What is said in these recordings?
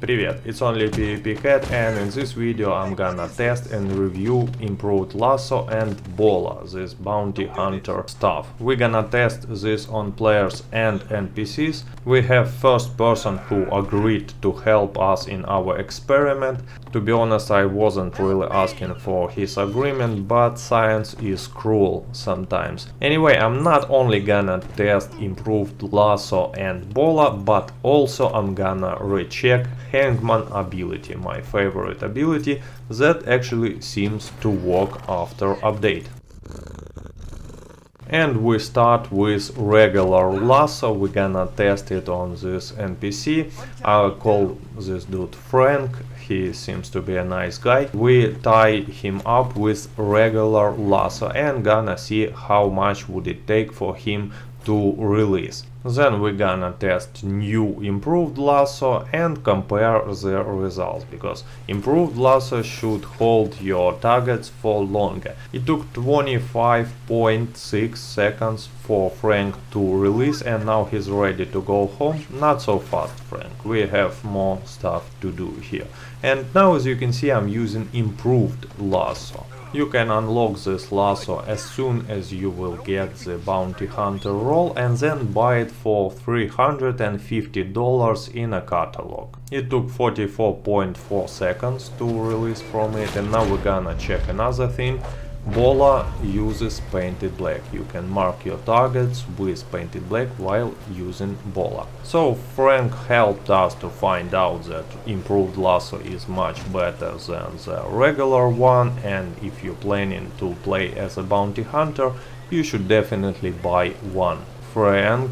Привет, it's only PvP Cat, and in this video I'm gonna test and review improved Lasso and Bola, this bounty hunter stuff. We're gonna test this on players and NPCs. We have first person who agreed to help us in our experiment. To be honest, I wasn't really asking for his agreement, but science is cruel sometimes. Anyway, I'm not only gonna test improved Lasso and Bola, but also I'm gonna recheck Hangman ability, my favorite ability that actually seems to work after update. And we start with regular Lasso. We're gonna test it on this NPC. I'll call this dude Frank. He seems to be a nice guy. We tie him up with regular Lasso and gonna see how much would it take for him to release. Then we're gonna test new improved Lasso and compare the results, because improved Lasso should hold your targets for longer. It took 25.6 seconds for Frank to release, and now he's ready to go home. Not so fast, Frank, we have more stuff to do here. And now, as you can see, I'm using improved Lasso. You can unlock this Lasso as soon as you will get the bounty hunter role and then buy it for $350 in a catalog. It took 44.4 seconds to release from it, and now we're gonna check another thing. Bola uses painted black. You can mark your targets with painted black while using Bola. So Frank helped us to find out that improved Lasso is much better than the regular one, and if you're planning to play as a bounty hunter, you should definitely buy one. Frank.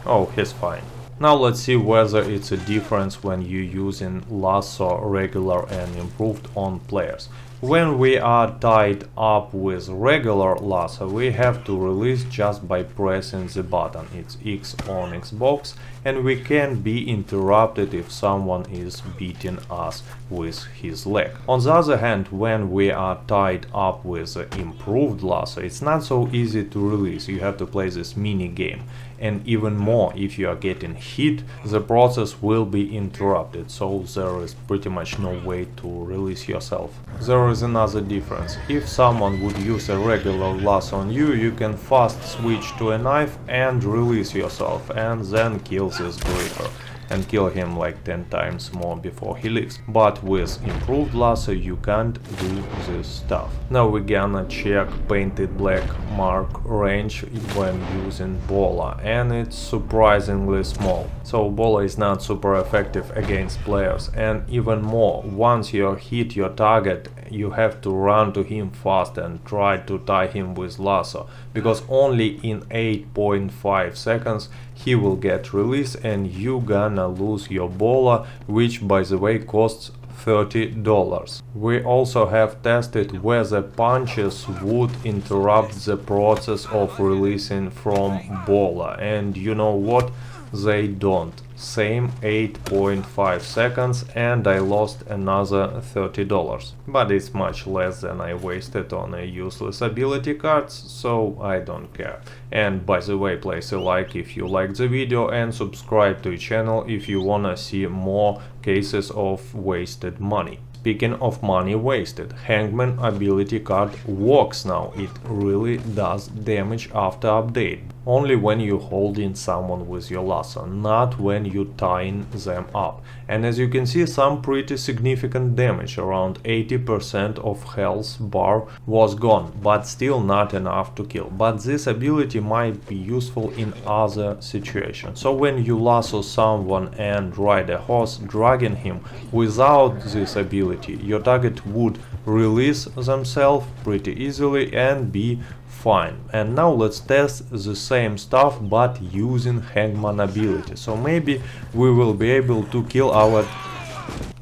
Oh, he's fine. Now let's see whether it's a difference when you're using Lasso regular and improved on players. When we are tied up with regular Lasso, we have to release just by pressing the button. It's X on Xbox, and we can be interrupted if someone is beating us with his leg. On the other hand, when we are tied up with improved Lasso, it's not so easy to release. You have to play this mini game. And even more, if you are getting hit, the process will be interrupted, so there is pretty much no way to release yourself. There is another difference. If someone would use a regular Lasso on you, you can fast switch to a knife and release yourself, and then kill this gripper and kill him like 10 times more before he leaves. But with improved Lasso you can't do this stuff. Now we're gonna check painted black mark range when using Bola, and it's surprisingly small. So Bola is not super effective against players, and even more, once you hit your target you have to run to him fast and try to tie him with Lasso, because only in 8.5 seconds he will get released and you gonna lose your Bola, which by the way costs $30. We also have tested whether punches would interrupt the process of releasing from Bola, and you know what? They don't. Same 8.5 seconds, and I lost another $30. But it's much less than I wasted on a useless ability cards, so I don't care. And by the way, place a like if you liked the video and subscribe to the channel if you wanna see more cases of wasted money. Speaking of money wasted, Hangman ability card works now. It really does damage after update. Only when you holding someone with your Lasso, not when you tying them up. And as you can see, some pretty significant damage, around 80% of health bar was gone, but still not enough to kill. But this ability might be useful in other situations. So when you lasso someone and ride a horse dragging him, without this ability your target would release themselves pretty easily and be fine. And now let's test the same stuff but using Hangman ability, so maybe we will be able to kill our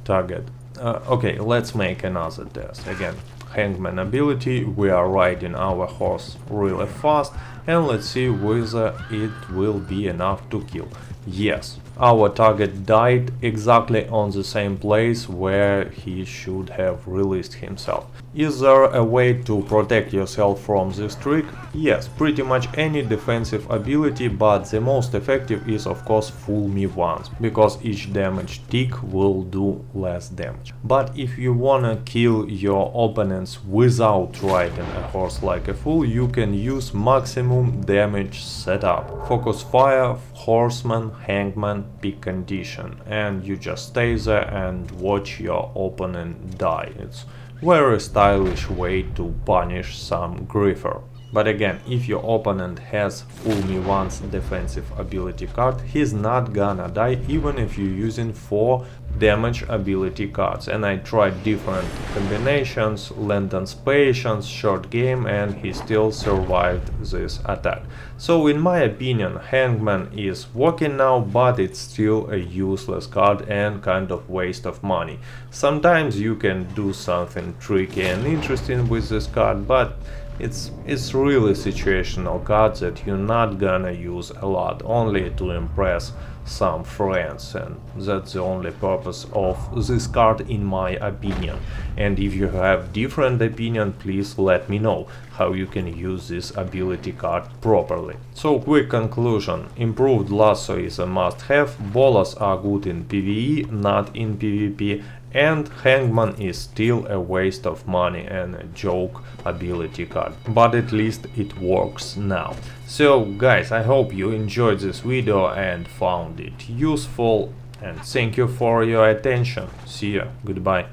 target. Okay, let's make another test. Again, Hangman ability, we are riding our horse really fast, and let's see whether it will be enough to kill. Yes, our target died exactly on the same place where he should have released himself. Is there a way to protect yourself from this trick? Yes, pretty much any defensive ability, but the most effective is of course fool me once, because each damage tick will do less damage. But if you wanna kill your opponents without riding a horse like a fool, you can use maximum damage setup. Focus fire, horseman, hangman, pick condition, and you just stay there and watch your opponent die. It's very stylish way to punish some griefer. But again, if your opponent has fool me once defensive ability card, he's not gonna die even if you're using 4 damage ability cards. And I tried different combinations, Landon's patience, short game, and he still survived this attack. So in my opinion, Hangman is working now, but it's still a useless card and kind of waste of money. Sometimes you can do something tricky and interesting with this card, but it's really situational card that you're not gonna use a lot, only to impress some friends, and that's the only purpose of this card in my opinion. And if you have different opinion, please let me know how you can use this ability card properly. So quick conclusion, improved Lasso is a must-have, bolas are good in PvE, not in PvP, and Hangman is still a waste of money and a joke ability card, but at least it works now. So guys, I hope you enjoyed this video and found it useful, and thank you for your attention. See ya, goodbye.